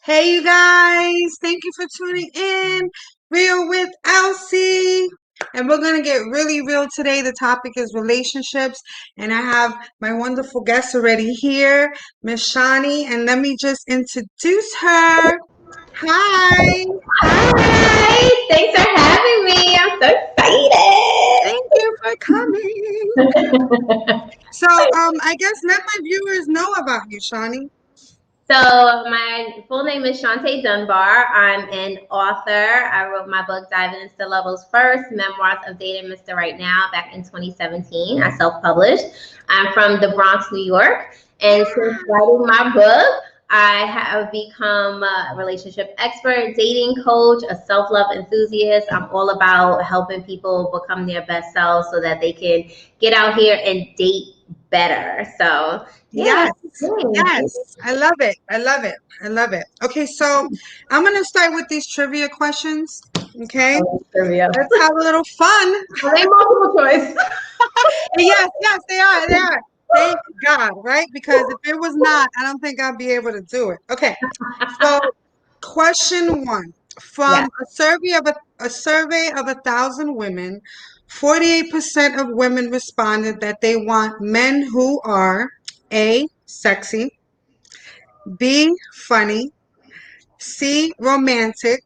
Hey, you guys. Thank you for tuning in. Real with Elsie. And we're going to get really real today. The topic is relationships. And I have my wonderful guest already here, Miss Shaunie. And let me just introduce her. Hi. Hi, thanks for having me. I'm so Thank you for coming. excited. So, I guess let my viewers know about you, Shaunie. So my full name is Shantae Dunbar. I'm an author. I wrote my book Diving into Levels First, Memoirs of Dating Mr. Right Now back in 2017. I self-published. I'm from the Bronx, New York. And since writing my book, I have become a relationship expert, dating coach, a self-love enthusiast. I'm all about helping people become their best selves so that they can get out here and date better. So yeah. Yes. I love it. I love it. I love it. Okay, so I'm going to start with these trivia questions. Okay. Trivia. Let's have a little fun. Are they multiple choice? Yes, they are. They are. Thank God, right? Because if it was not, I don't think I'd be able to do it. Okay. So, question one. Yeah. From a survey of 1,000 women, 48% of women responded that they want men who are A, sexy, B, funny, C, romantic,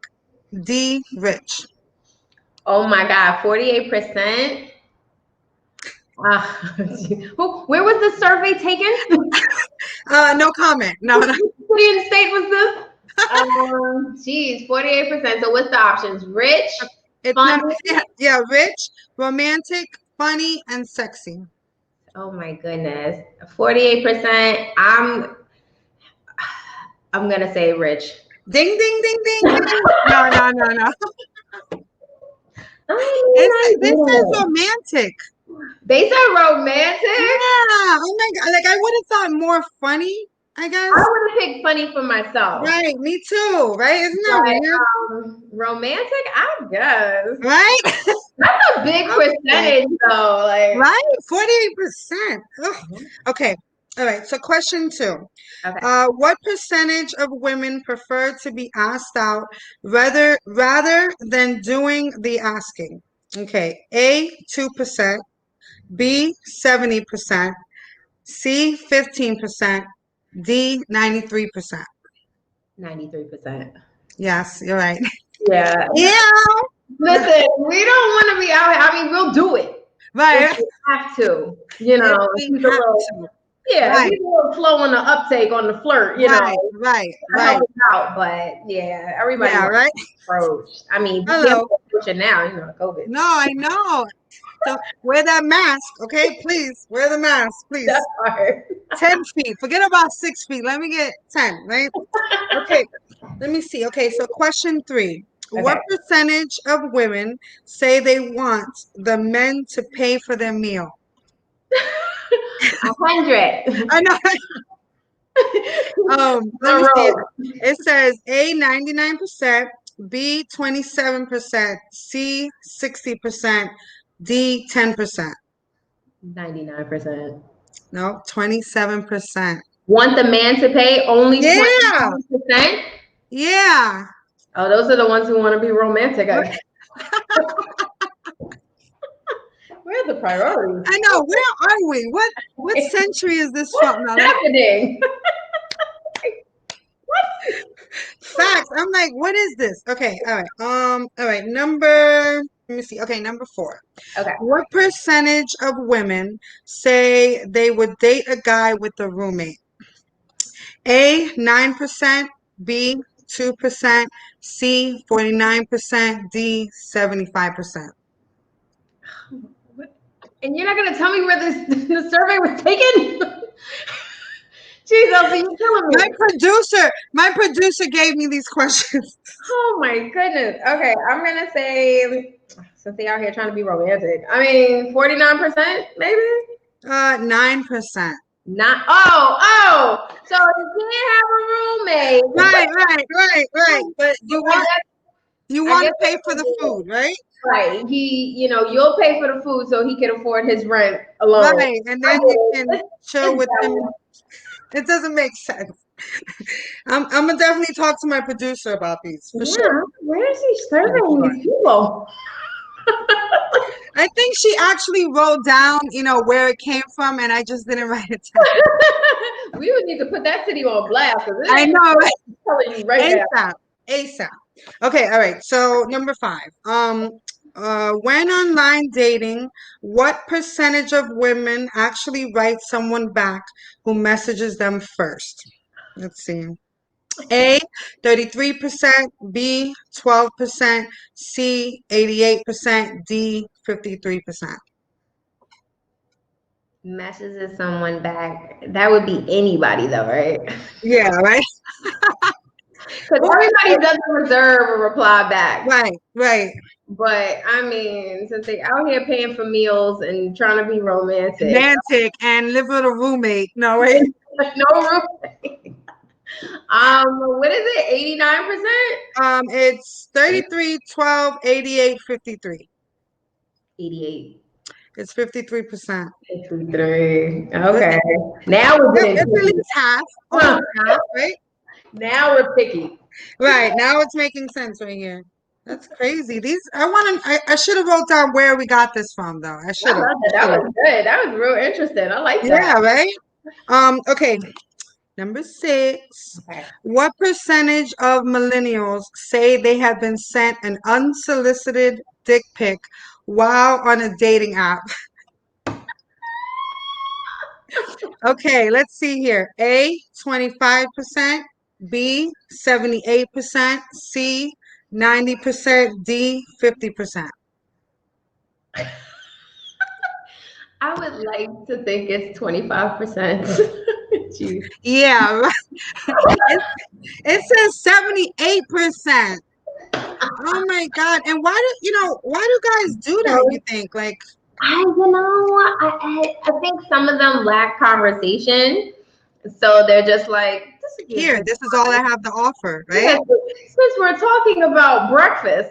D, rich. Oh my God, 48%. Where was this survey taken? No comment. No, no. What city and state was this? Geez, 48%. So what's the options? Rich, It's not, funny. yeah, rich, romantic, funny, and sexy. Oh my goodness, 48%. I'm gonna say rich. Ding, ding, ding, ding, ding. No, no, no, no. This is romantic. They said romantic. Yeah. Oh my God. Like, I would have thought more funny, I guess. I would have picked funny for myself. Right. Me too. Right. Isn't that weird? Romantic, I guess. Right. That's a big percentage, though. Like, right. 48%. Okay. All right. So, question two. okay. What percentage of women prefer to be asked out rather than doing the asking? Okay. A, 2%. B, 70%. C, 15%. D, 93%. 93%. Yes, you're right. Yeah. Yeah. Listen, we don't want to be out here. I mean, we'll do it if Right. we have to. You If know, we keep a have little, to. yeah, Right. keep a little flow on the uptake on the flirt. You know, Right. help us out. But yeah, everybody Yeah, wants right. to be approached. I mean, be Hello. careful approaching now. You know, COVID. No, I know. So wear that mask, okay? Please wear the mask, That's please. hard. 10 feet. Forget about 6 feet. Let me get 10, right? Okay. Let me see. Okay. So, question three. What Okay. percentage of women say they want the men to pay for their meal? 100. I know. Let On me see. road. It says A, 99%, B, 27%, C, 60%, D, 10%. 99%. No, 27%. Want the man to pay only Yeah. 27%? Yeah. Oh, those are the ones who want to be romantic. Where are the priorities? I know. Where are we? What century is this from? What's Now, happening? facts. I'm like, what is this? Okay, all right. All right, let me see. Okay, number four. Okay. What percentage of women say they would date a guy with a roommate? A, 9%, B, 2%, C, 49%, D, 75%. And you're not going to tell me where the survey was taken? Jeez, Elsie, you're killing me. My producer gave me these questions. Oh my goodness. Okay, I'm gonna say since they out here trying to be romantic. I mean, 49%, maybe. 9%. Not. Oh. So you can't have a roommate. Right. But you I want guess to pay for the food, right? right. You'll pay for the food so he can afford his rent alone. Right, and I then get you it. can chill with them. Valid. It doesn't make sense. I'm gonna definitely talk to my producer about these for sure. Yeah, where is he For serving sure. these people? I think she actually wrote down, where it came from, and I just didn't write it down. We would need to put that city on blast because it I ain't know, right? telling you right now. ASAP. ASAP. Okay, all right. So number 5. When online dating, what percentage of women actually write someone back who messages them first? Let's see. A, 33%, B, 12%, C, 88%, D, 53%. Messages someone back. That would be anybody though, right? Yeah, right? Because Well, everybody doesn't reserve a reply back. right, right. But I mean, since they out here paying for meals and trying to be romantic, Romantic and live with a roommate. No, right? no room. What is it? 89%? It's 33, 12, 88, 53. 88. It's 53%. 53. But Okay. Now we're yep, getting it's at picky. least half, Huh. almost half, right? Now we're picky. Right. Now it's making sense right here. That's crazy. I should have wrote down where we got this from though. I I should have. love that. That was good. That was real interesting. I like Yeah, that. right? Okay. Number 6. Okay. What percentage of millennials say they have been sent an unsolicited dick pic while on a dating app? Okay, let's see here. A, 25%, B, 78%, C, 90%, D, 50%. I would like to think it's 25%. Jeez. Yeah, right. It, it says 78%. Oh my God. And why do guys do that, you think? Like, I think some of them lack conversation. So they're just like, this would be a here, good this is all I have to offer, yeah, right? since we're talking about breakfast.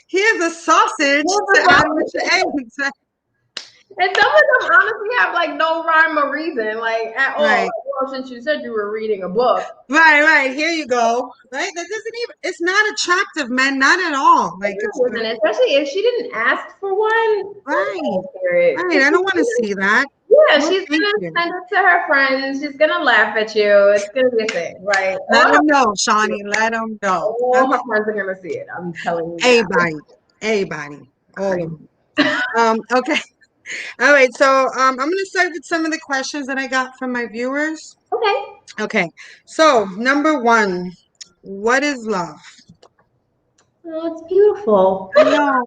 Here's a sausage to add with your eggs. And some of them honestly have like no rhyme or reason, like at all. Right. Like, well, since you said you were reading a book. Right. Here you go. Right? That doesn't even, it's not attractive, man. Not at all. Like, it's Listen, especially if she didn't ask for one, right. don't go for it. Right. I don't want to see that. Yeah, No, she's thank gonna you. send it to her friends. She's gonna laugh at you. It's gonna be a thing, right? Let them know, Shaunie. Let them know. All her friends are gonna see it. I'm telling you now. Everybody. All of them. Okay. All right. So, I'm going to start with some of the questions that I got from my viewers. Okay. Okay. So, number 1, what is love? Oh, it's beautiful. I know.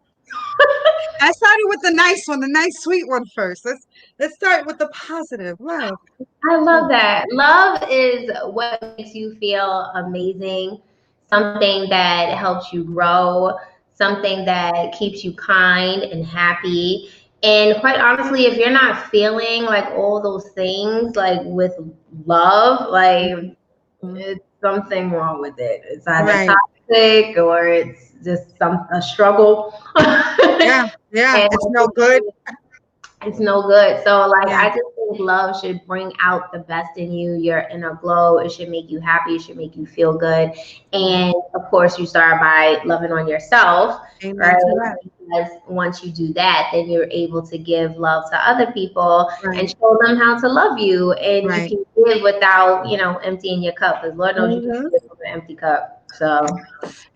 I started with the nice one, the nice sweet one first. Let's start with the positive. Love. I love that. Love is what makes you feel amazing, something that helps you grow, something that keeps you kind and happy. And quite honestly, if you're not feeling like all those things, like with love, like it's something wrong with it. It's either Right. toxic or it's just a struggle. Yeah. And It's no good. it's no good. So like Yeah. I just think love should bring out the best in you, your inner glow. It should make you happy. It should make you feel good. And of course you start by loving on yourself, Amen right? to that. Because once you do that, then you're able to give love to other people and Right. show them how to love you. And Right. you can give without, emptying your cup, because Lord knows you can Mhm. give from an empty cup. So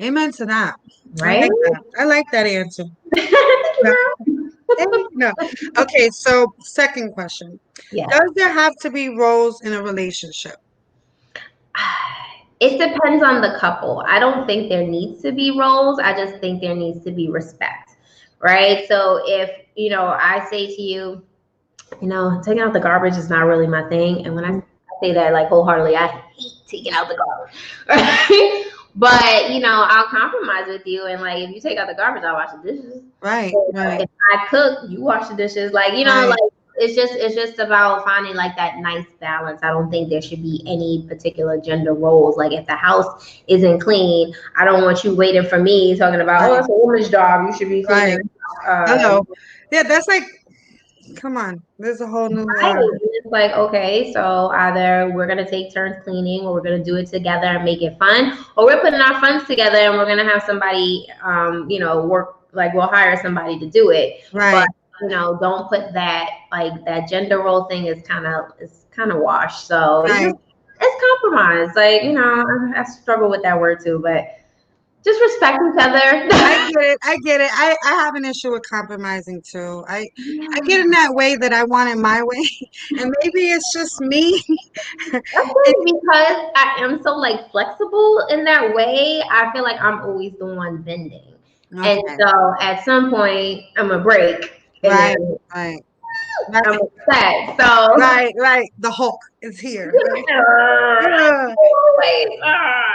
Amen to that. I right. like that. I like that answer. Thank you, Yeah. girl. No. Okay, so second question. Yeah. Does there have to be roles in a relationship? It depends on the couple. I don't think there needs to be roles. I just think there needs to be respect, right? So if, I say to you, taking out the garbage is not really my thing. And when I say that like wholeheartedly, I hate taking out the garbage, right? But, I'll compromise with you. And like, if you take out the garbage, I'll wash the dishes. Right. If I cook, you wash the dishes. Like, Right. like, it's just about finding like that nice balance. I don't think there should be any particular gender roles. Like if the house isn't clean, I don't want you waiting for me talking about, Right. oh, it's a woman's job. You should be Right. cleaning. Hello. Yeah, that's like Come on. There's a whole new Right. It's like, okay, so either we're gonna take turns cleaning or we're gonna do it together and make it fun, or we're putting our funds together and we're gonna have somebody work, like we'll hire somebody to do it. But right, don't put that, like, that gender role thing is kind of washed. So right. it's compromise. Like, I struggle with that word too, but just respect each other. I get it. I get it. I have an issue with compromising too. I get in that way that I want it my way, and maybe it's just me. That's funny because I am so, like, flexible in that way. I feel like I'm always the one bending. And Okay. so at some point I'm gonna break and Right. then Right. Right. I'm upset. So Right. Right. The Hulk is here. Right. Yeah. always,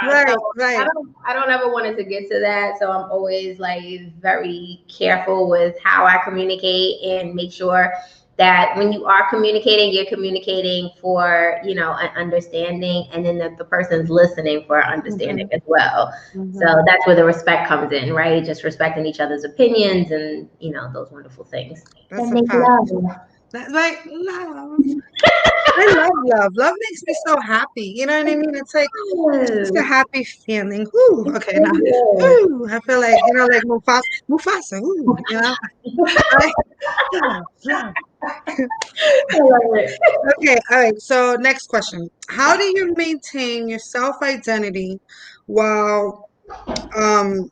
Right. so Right. I don't ever want it to get to that. So I'm always, like, very careful with how I communicate and make sure that when you are communicating, you're communicating for, an understanding, and then that the person's listening for understanding Hmm. as well. So Hmm. that's where the respect comes in, right? Just respecting each other's opinions and, those wonderful things that That's a make fact. love. That, right. Love. I love love. Love makes me so happy. You know what I mean? It's just a Yes. happy feeling. Ooh, okay, now, Yes. ooh, I feel like, like Mufasa, ooh, right? Love, love. I love it. Okay, all right. So next question. How do you maintain your self-identity while, um,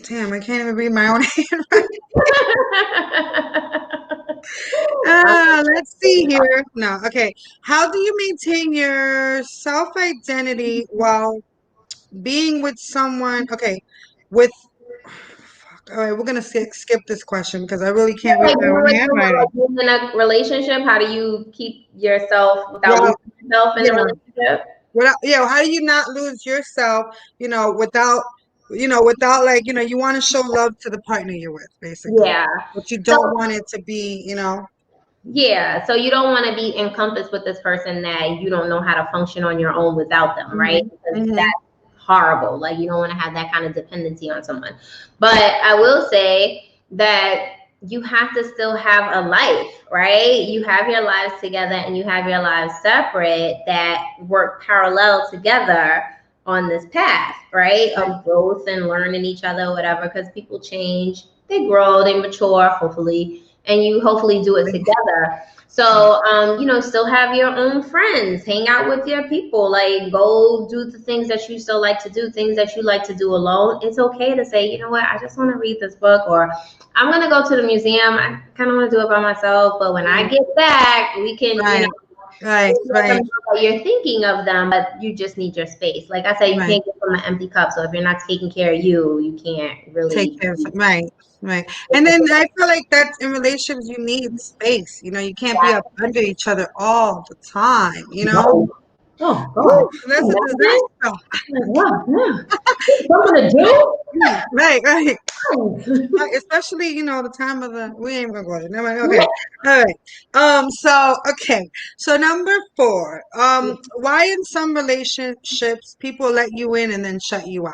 damn, I can't even read my own hand. Let's see here. No, okay. How do you maintain your self-identity while being with someone? Okay, with all right, we're gonna skip this question because I really can't read Like, my own handwriting. being in a relationship, how do you keep yourself without Well, losing yourself in a yeah, relationship? how do you not lose yourself? Without, without like, you want to show love to the partner you're with, basically, Yeah. but you So, don't want it to be. yeah, so you don't want to be encompassed with this person that you don't know how to function on your own without them, right? Hmm. Because Hmm. that's horrible. Like, you don't want to have that kind of dependency on someone. But I will say that you have to still have a life, right? You have your lives together and you have your lives separate that work parallel together on this path, right? Right. Of growth and learning each other, whatever, because people change, they grow, they mature, hopefully, and you hopefully do it together. So, still have your own friends, hang out with your people, like, go do the things that you still like to do, things that you like to do alone. It's okay to say, you know what, I just want to read this book, or I'm going to go to the museum. I kind of want to do it by myself, but when I Right. get back, we can, Right. Right. let them Right. know that you're thinking of them, but you just need your space. Like I said, you Right. can't get from an empty cup. So if you're not taking care of you, you can't Take really. care of right, right. And then I feel like that's in relationships you need space. You can't be up under each other all the time. No. Oh God. Whew, that's a Imagine. disaster. Like, what? Yeah. Something to do? Right, right. Nice. Right, especially, the time of the we ain't gonna go there. Never mind. Okay. All right. So number 4. Why in some relationships people let you in and then shut you out?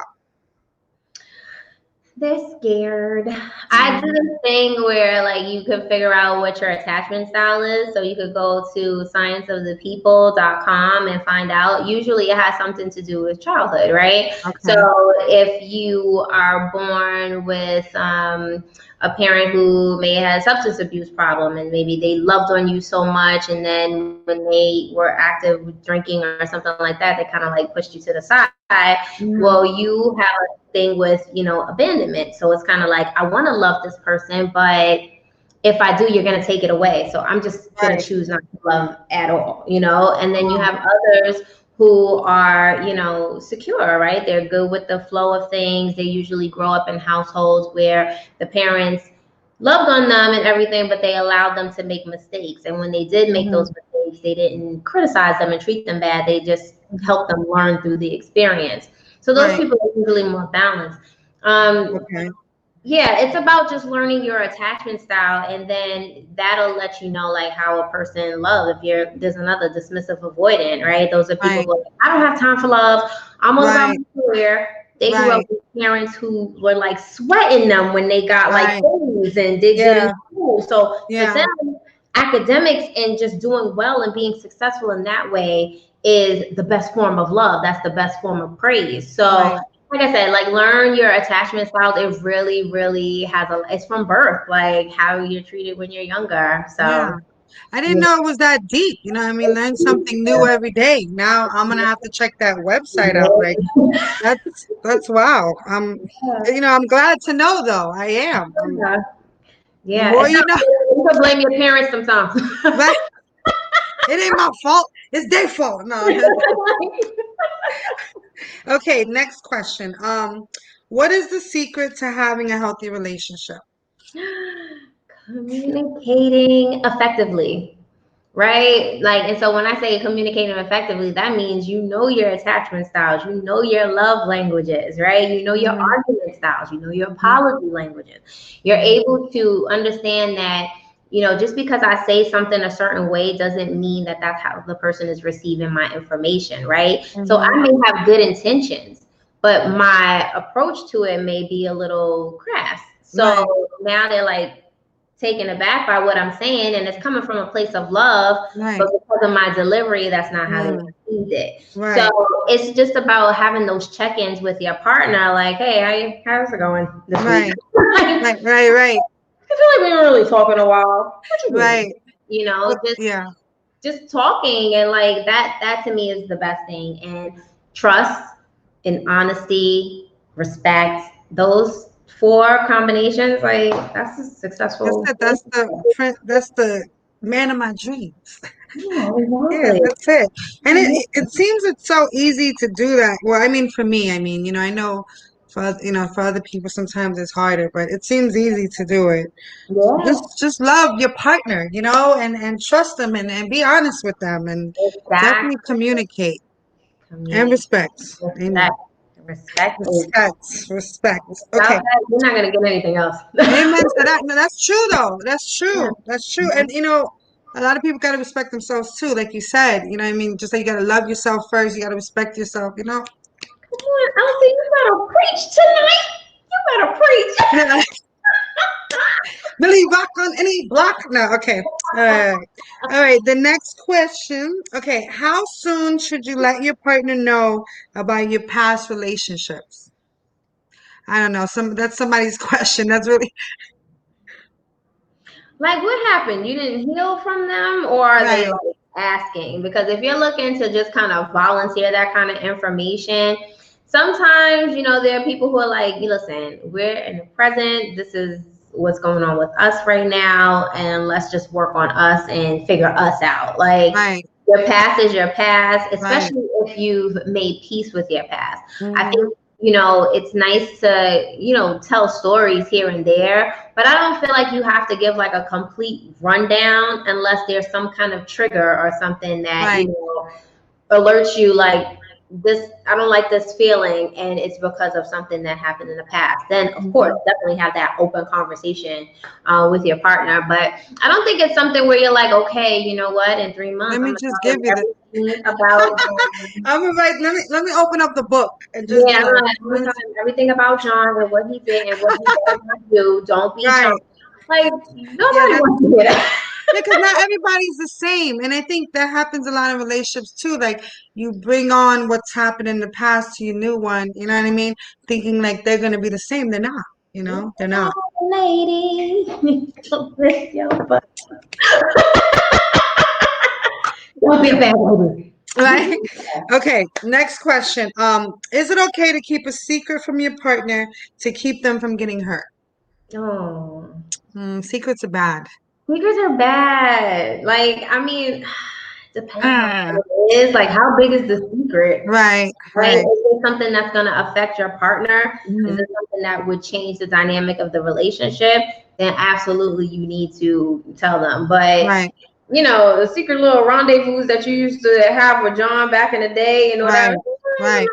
They're scared. I do Mhm. this thing where, like, you can figure out what your attachment style is. So you could go to scienceofthepeople.com and find out. Usually it has something to do with childhood, right? So Okay. if you are born with a parent who may have a substance abuse problem and maybe they loved on you so much, and then when they were active with drinking or something like that, they kind of like pushed you to the side. Mhm. Well, you have thing with abandonment, so it's kind of like, I want to love this person, but if I do, you're going to take it away, so I'm just going to Right. choose not to love at all. And then you Oh, have others who are secure, right? They're good with the flow of things. They usually grow up in households where the parents loved on them and everything, but they allowed them to make mistakes, and when they did make mhm. those mistakes, they didn't criticize them and treat them bad. They just Mhm. helped them learn through the experience. So those Right. people are usually more balanced. Um, Okay. yeah, it's about just learning your attachment style, and then that'll let you know, like, how a person love. If you're There's another dismissive avoidant, right? Those are people Right. who are like, I don't have time for love. I'm all about Right. my career. They grew up Right. with parents who were like sweating them when they got like Right. A's and did good in Yeah. school. So for Yeah. them, academics and just doing well and being successful in that way is the best form of love. That's the best form of praise. So Right. like I said, like learn your attachment styles. It really, really has it's from birth, like how you're treated when you're younger. Yeah. So I didn't yeah. know it was that deep. You know what I mean? Learn something new every day. Now I'm gonna have to check that website out. Like that's wow. I'm glad to know though. I am. Yeah. The Yeah. more It's you not, know, you can blame your parents sometimes. right? It ain't my fault. It's their fault. No. Okay, next question. What is the secret to having a healthy relationship? Communicating effectively, right? Like, and so when I say communicating effectively, that means you know your attachment styles, you know your love languages, right? You know your Hmm. argument styles, you know your Hmm. apology languages. You're able to understand that, just because I say something a certain way doesn't mean that that's how the person is receiving my information, right? So I Hmm. may have good intentions, but my approach to it may be a little crass. So Right, now they're like taken aback by what I'm saying, and it's coming from a place of love, right, but because of my delivery, that's not how they mm, received it. So right, it's just about having those check-ins with your partner, like, hey, how's it going this week? right, Like, right, right, right, I feel like we were really talking a while. What you doing? right. Just Yeah, talking, and like that to me is the best thing. And trust and honesty, respect, those four combinations, like that's a that's successful it. That's the man of my dreams. yeah, Yeah, exactly. that's it. And it seems it's so easy to do that. Well, I mean, for me, I know for other people sometimes it's harder, but it seems easy to do it. Yeah, Just love your partner, and trust them and be honest with them and definitely exactly. communicate and Communicate, respect. Amen. respect, respect is Respect, respect. without Okay. that, you're not gonna get anything else. Amen to that. No, that's true though. That's Yeah. true. That's true. And a lot of people gotta respect themselves too, like you said. You know what I mean? Just like you gotta love yourself first, you gotta respect yourself. Come on, Elsie, you better preach tonight. You better preach. Millie rock on any block? No, okay. All right. All right. The next question. Okay, how soon should you let your partner know about your past relationships? I don't know. That's somebody's question. That's really Like, what happened? You didn't heal from them, or are they right. like asking? Because if you're looking to just kind of volunteer that kind of information, sometimes, there are people who are like, listen, we're in the present. This is what's going on with us right now, and let's just work on us and figure us out. Like, Right. your past is your past, Right. especially if you've made peace with your past. I Hmm. think it's nice to, tell stories here and there, but I don't feel like you have to give like a complete rundown unless there's some kind of trigger or something that, Right. alerts you like this, I don't like this feeling, and it's because of something that happened in the past. Then of course Hmm. definitely have that open conversation with your partner. But I don't think it's something where you're like, okay, you know what, in 3 months Let I'm me gonna just tell give them you the everything about I'm gonna write let me open up the book and just yeah, I'm gonna tell him everything about John and what he did and what he does not do. Don't be John. right. Like, Yeah, nobody wants to hear that. because not everybody's the same. And I think that happens a lot in relationships too. Like you bring on what's happened in the past to your new one, you know what I mean? Thinking like they're gonna be the same. They're not, they're not. Oh, lady, don't miss your butt. Don't be a bad lady. Right? Okay, next question. Is it okay to keep a secret from your partner to keep them from getting hurt? Oh, Secrets are bad. secrets are bad. Like, I mean, depends on Ah, what it is. Like, how big is the secret? right, Right? Is right. it something that's going to affect your partner? Is Mhm. it something that would change the dynamic of the relationship? Then absolutely you need to tell them. But Right, the secret little rendezvous that you used to have with John back in the day and whatever, right,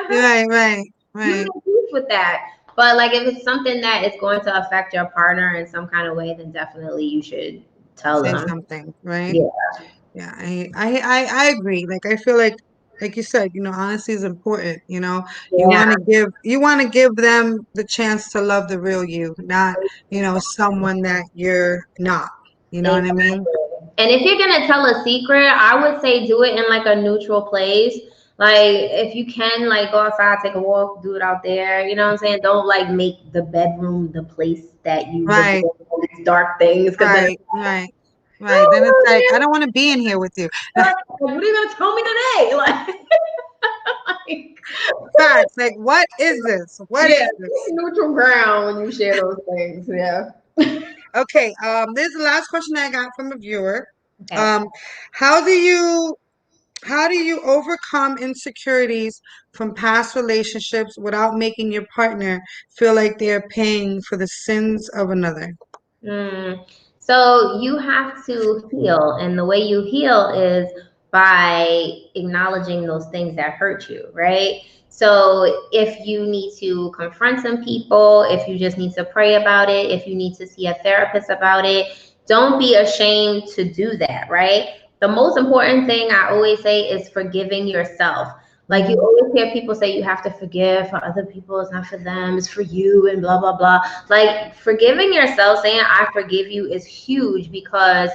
right, right, right, you right. make peace with that. But like if it's something that is going to affect your partner in some kind of way, then definitely you should tell Say them. something, right? Yeah. Yeah, I agree. Like I feel like you said, honesty is important, Yeah. You want to give them the chance to love the real you, not, someone that you're not. You know what I Exactly. mean? And if you're gonna tell a secret, I would say do it in like a neutral place. Like if you can, like go outside, take a walk, do it out there. You know what I'm saying? Don't like make the bedroom the place that you Right, reveal all these dark things, because then right, right, right. Then it's like, I oh don't want to be in here with you. man, like, what are you gonna tell me today? Like, Facts. Like, what is this? What yeah, is this? neutral ground when you share those things. Yeah. Okay, this is the last question I got from a viewer. Okay. Um, how do you how do you overcome insecurities from past relationships without making your partner feel like they're paying for the sins of another? Mm. So you have to heal, and the way you heal is by acknowledging those things that hurt you, right? So if you need to confront some people, if you just need to pray about it, if you need to see a therapist about it, don't be ashamed to do that, right? The most important thing I always say is forgiving yourself. Like you Hmm. always hear people say you have to forgive for other people, it's not for them, it's for you, and blah, blah, blah. Like forgiving yourself, saying I forgive you is huge, because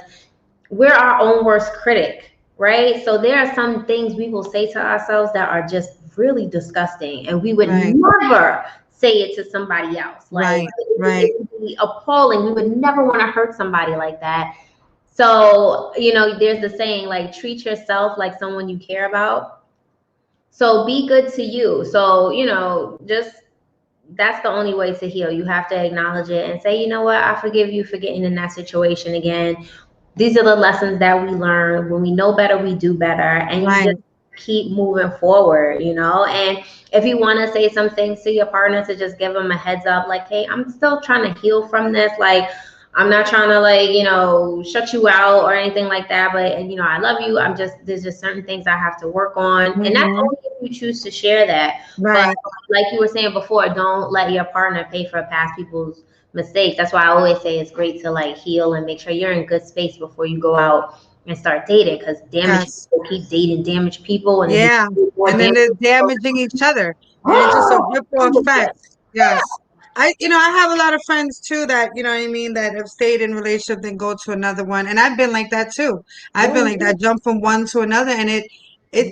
we're our own worst critic, right? So there are some things we will say to ourselves that are just really disgusting, and we would Right, never say it to somebody else. Like right, it right. would be appalling. We would never want to hurt somebody like that. So, there's the saying, like, treat yourself like someone you care about. So be good to you. So, just that's the only way to heal. You have to acknowledge it and say, you know what, I forgive you for getting in that situation again. These are the lessons that we learn. When we know better, we do better. And you Right. just keep moving forward. And if you want to say some things to your partner, to just give them a heads up, like, hey, I'm still trying to heal from this. Like, I'm not trying to, like, shut you out or anything like that. But, I love you. There's just certain things I have to work on. And that's Hmm. only if you choose to share that. But Right. like you were saying before, don't let your partner pay for past people's mistakes. That's why I always say it's great to like heal and make sure you're in good space before you go out and start dating, because damaged Yes. people keep dating damaged people, and then they Yeah. keep more And then damaged they're people. damaging each other. And it's just a Oh, ripple effect. Yes. I have a lot of friends too that, you know what I mean, that have stayed in relationships and go to another one. And I've been like that too. I've been like yeah. that, jump from one to another, and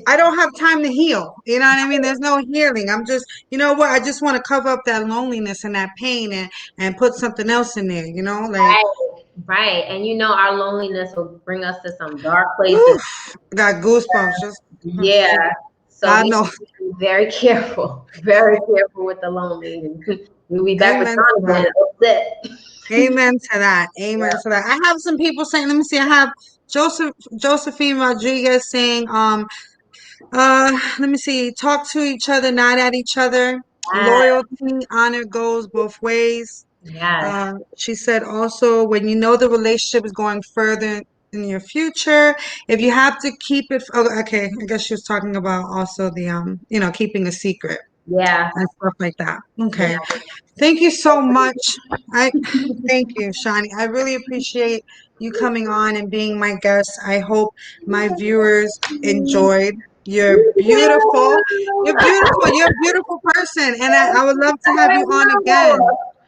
I don't have time to heal. You know what I mean? There's no healing. I'm just, you know what? I just want to cover up that loneliness and that pain and put something else in there, like, Right, right. And our loneliness will bring us to some dark places. oof, got goosebumps. Just, oh, shit. Yeah. So God we knows. have to be very careful, very careful with the lonely. We'll be back with Amen to Shaunie that. then. That's it. Amen to that. Amen Yeah. to that. I have some people saying, let me see, I have Josephine Rodriguez saying, let me see, talk to each other, not at each other. Yes. Loyalty, honor goes both ways. Yes. She said also, when you know the relationship is going further in your future, if you have to keep it, oh, okay, I guess she was talking about also the, keeping a secret Yeah. and stuff like that. Yeah. Okay. Thank you so much. I thank you, Shaunie. I really appreciate you coming on and being my guest. I hope my viewers enjoyed. You're beautiful. You're beautiful. You're a beautiful person. And I would love to have you on again.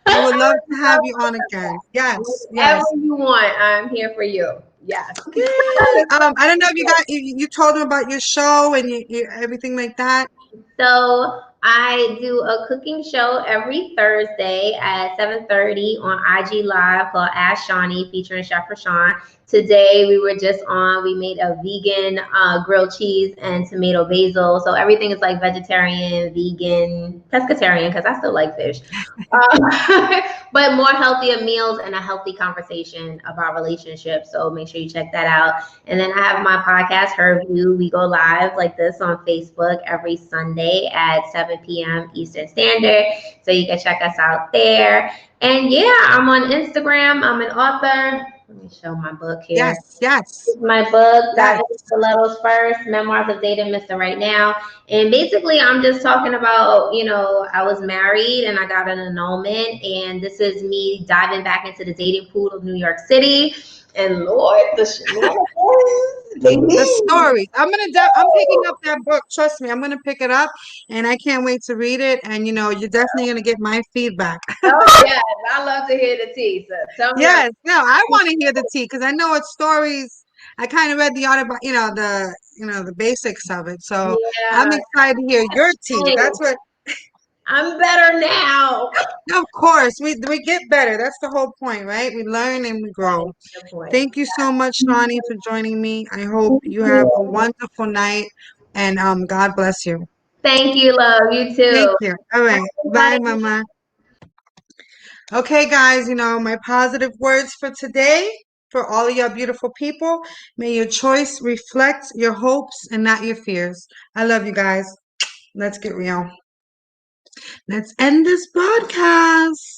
I would love to have you on again. Yes, Whatever yes. you want, I'm here for you. Yes. Good. I don't know if you told them about your show and everything like that. So I do a cooking show every Thursday at 7:30 on IG Live called Ask Shaunie, featuring Chef Rashawn. Today we were just on. We made a vegan grilled cheese and tomato basil. So everything is like vegetarian, vegan, pescatarian, because I still like fish. But more healthier meals and a healthy conversation about relationships. So make sure you check that out. And then I have my podcast, Her View. We go live like this on Facebook every Sunday at 7 p.m. Eastern Standard. So you can check us out there. And yeah, I'm on Instagram. I'm an author. Let me show my book here. Yes, yes, My book, yes. Diving into Levels First, Memoirs of Dating Mr. Right Now. And basically, I'm just talking about, I was married and I got an annulment. And this is me diving back into the dating pool of New York City. And Lord, the shenanigans, The baby. stories. I'm picking up that book. Trust me, I'm gonna pick it up, and I can't wait to read it. And you're definitely gonna get my feedback. Oh, yes. I love to hear the tea. So tell me Yes, no, I want to hear the tea because I know it's stories. I kind of read the the basics of it. So I'm Yeah. excited to hear your tea. Hey, That's what. I'm better now. Of course, we get better. That's the whole point, right? We learn and we That grow. is the point. Thank you so much, Shaunie, for joining me. I hope you have a wonderful night, and God bless you. Thank you, love. You Thank too. you. All right. Bye, Bye. Mama. Okay, guys, my positive words for today, for all of y'all beautiful people, may your choice reflect your hopes and not your fears. I love you guys. Let's get real. Let's end this broadcast.